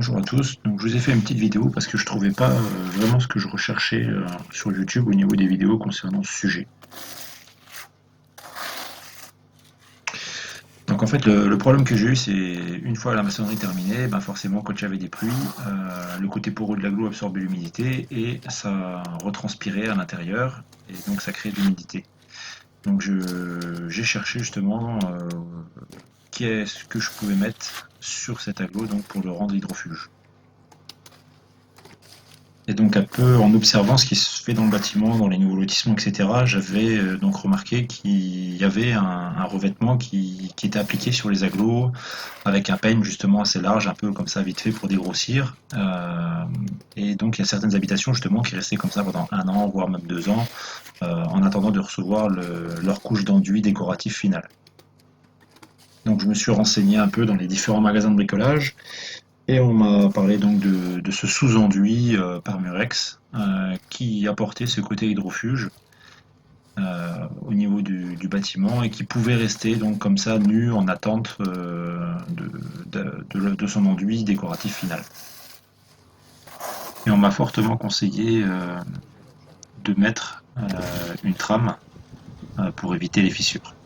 Bonjour à tous, donc je vous ai fait une petite vidéo parce que je trouvais pas vraiment ce que je recherchais sur YouTube au niveau des vidéos concernant ce sujet. Donc en fait le problème que j'ai eu c'est une fois la maçonnerie terminée, ben forcément quand j'avais des pluies, le côté poreux de l'agglo absorbait l'humidité et ça retranspirait à l'intérieur et donc ça créait de l'humidité. Donc j'ai cherché justement qu'est-ce que je pouvais mettre sur cet agglo donc pour le rendre hydrofuge. Et donc un peu en observant ce qui se fait dans le bâtiment, dans les nouveaux lotissements, etc., j'avais donc remarqué qu'il y avait un revêtement qui était appliqué sur les agglos avec un peigne justement assez large, un peu comme ça vite fait pour dégrossir. Et donc il y a certaines habitations justement qui restaient comme ça pendant 1 an, voire même 2 ans, en attendant de recevoir leur couche d'enduit décoratif final. Donc je me suis renseigné un peu dans les différents magasins de bricolage et on m'a parlé donc de ce sous-enduit par Murex qui apportait ce côté hydrofuge au niveau du bâtiment et qui pouvait rester donc comme ça nu en attente de son enduit décoratif final. Et on m'a fortement conseillé de mettre une trame pour éviter les fissures.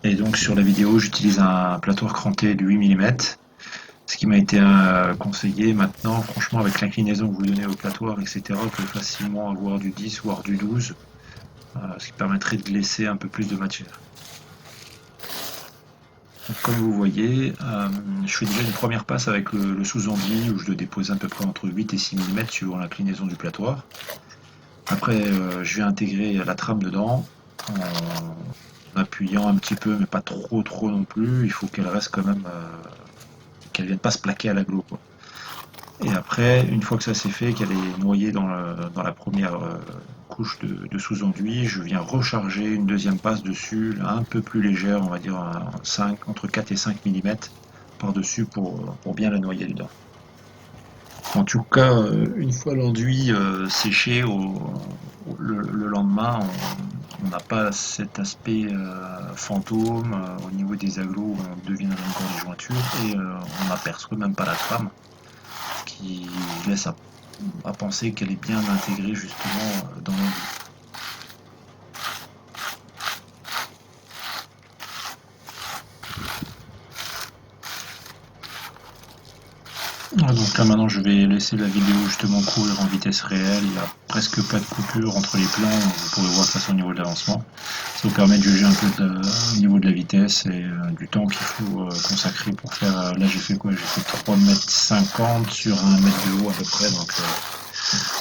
Et donc sur la vidéo j'utilise un plateau cranté de 8 mm. Ce qui m'a été conseillé maintenant, franchement, avec l'inclinaison que vous donnez au platoir, etc., on peut facilement avoir du 10 voire du 12, ce qui permettrait de laisser un peu plus de matière. Donc, comme vous voyez, je fais déjà une première passe avec le sous-enduit où je le dépose à peu près entre 8 et 6 mm suivant l'inclinaison du platoir. Après, je vais intégrer la trame dedans en appuyant un petit peu, mais pas trop non plus. Il faut qu'elle reste quand même, qu'elle ne vienne pas se plaquer à l'agglo, quoi. Et après, une fois que ça c'est fait, qu'elle est noyée dans la première couche de sous-enduit, je viens recharger une deuxième passe dessus, là, un peu plus légère, on va dire entre 4 et 5 mm par-dessus pour bien la noyer dedans. En tout cas, une fois l'enduit séché le lendemain, on n'a pas cet aspect fantôme au niveau des agglos où on devine encore les jointures et on n'aperçoit même pas la trame qui laisse à penser qu'elle est bien intégrée justement dans l'enduit. Donc là maintenant je vais laisser la vidéo justement courir en vitesse réelle, il n'y a presque pas de coupure entre les plans, vous pourrez voir de toute façon au niveau de l'avancement. Ça vous permet de juger un peu au niveau de la vitesse et du temps qu'il faut consacrer pour faire. Là j'ai fait quoi? J'ai fait 3,50 m sur 1 m de haut à peu près, donc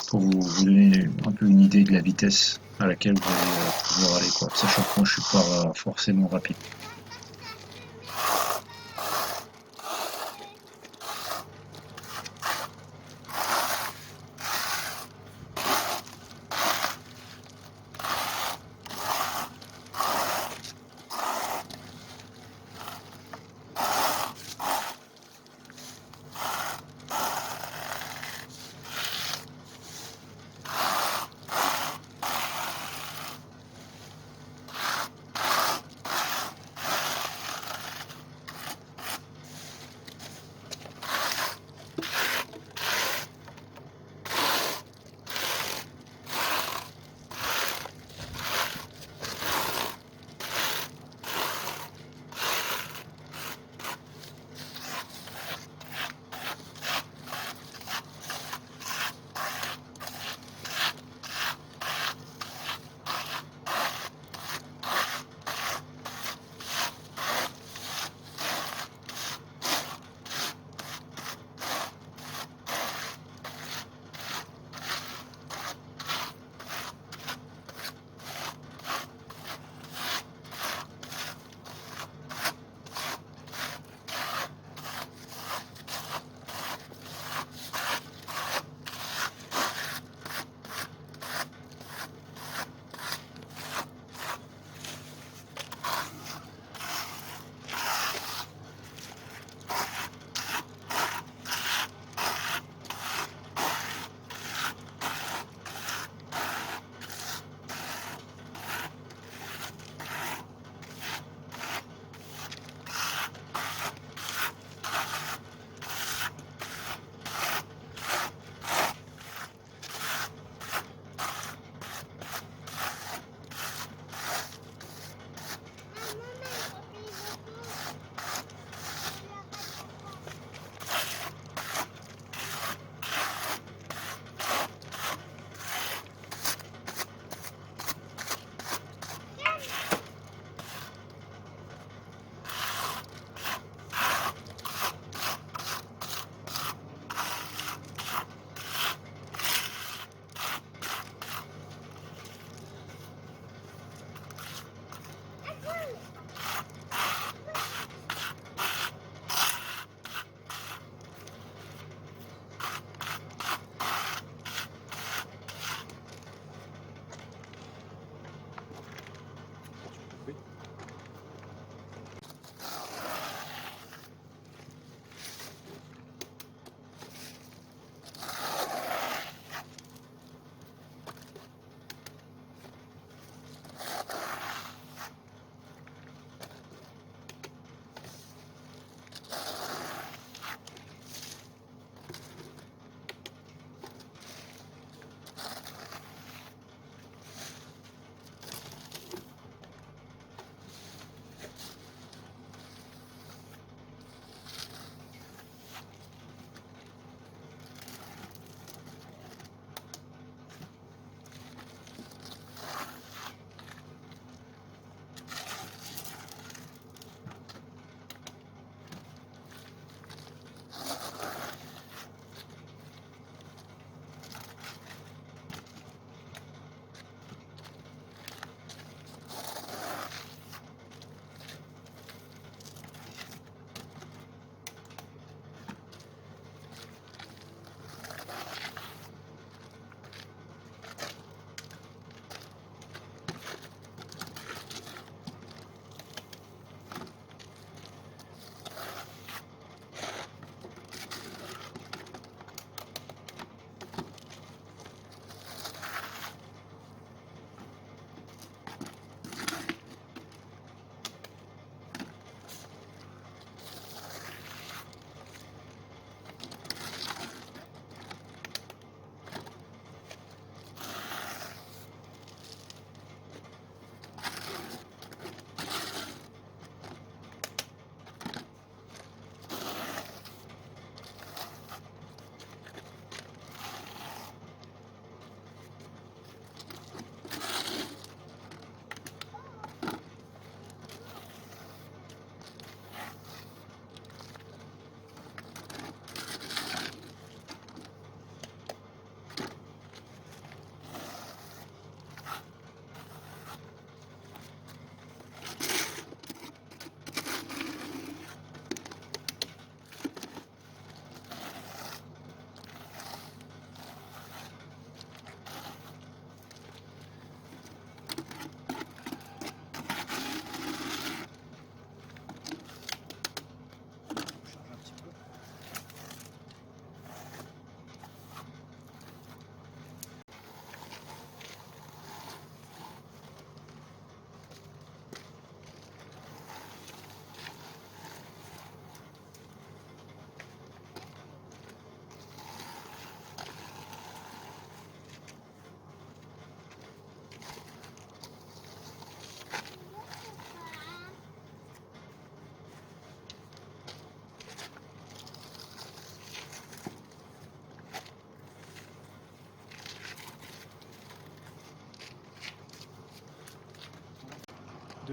pour vous donner un peu une idée de la vitesse à laquelle vous allez pouvoir aller, quoi. Sachant que moi je suis pas forcément rapide.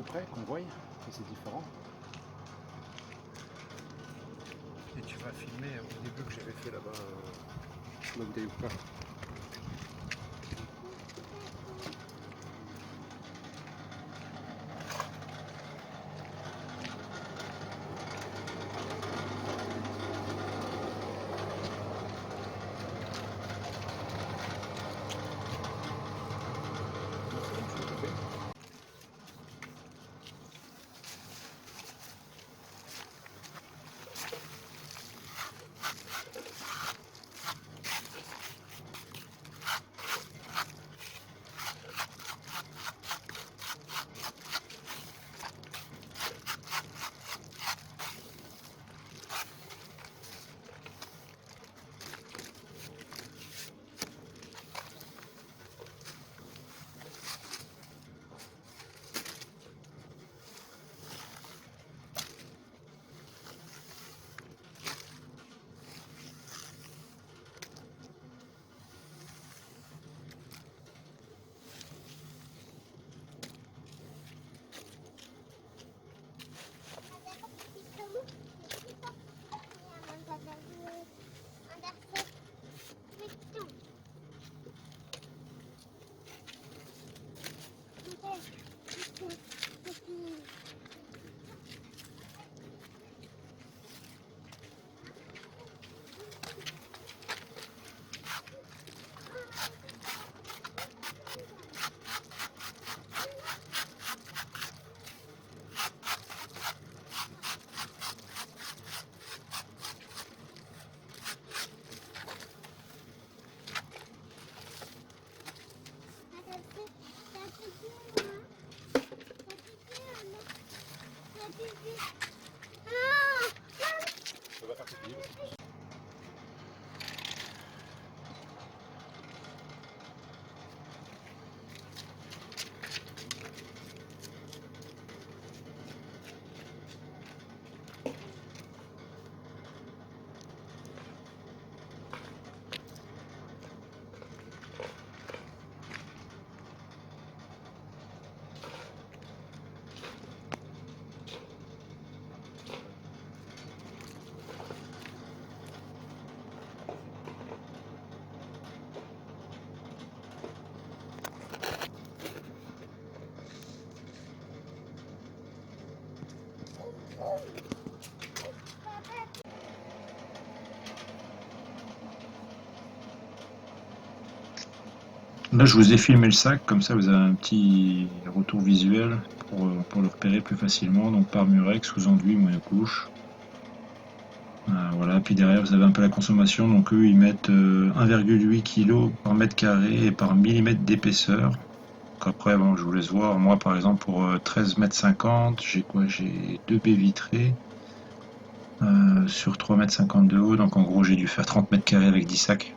près, qu'on voie que c'est différent. Et tu vas filmer au début que j'avais fait là-bas, la bouteille ou pas. Ça va faire pipi. Là, je vous ai filmé le sac, comme ça vous avez un petit retour visuel pour le repérer plus facilement. Donc par Murex, sous enduit, moyen couche. Voilà, puis derrière vous avez un peu la consommation. Donc eux ils mettent 1,8 kg par mètre carré et par millimètre d'épaisseur. Donc après, bon, je vous laisse voir. Moi par exemple pour 13 mètres 50, j'ai quoi? J'ai 2 baies vitrées sur 3 mètres 50 de haut. Donc en gros j'ai dû faire 30 mètres carrés avec 10 sacs.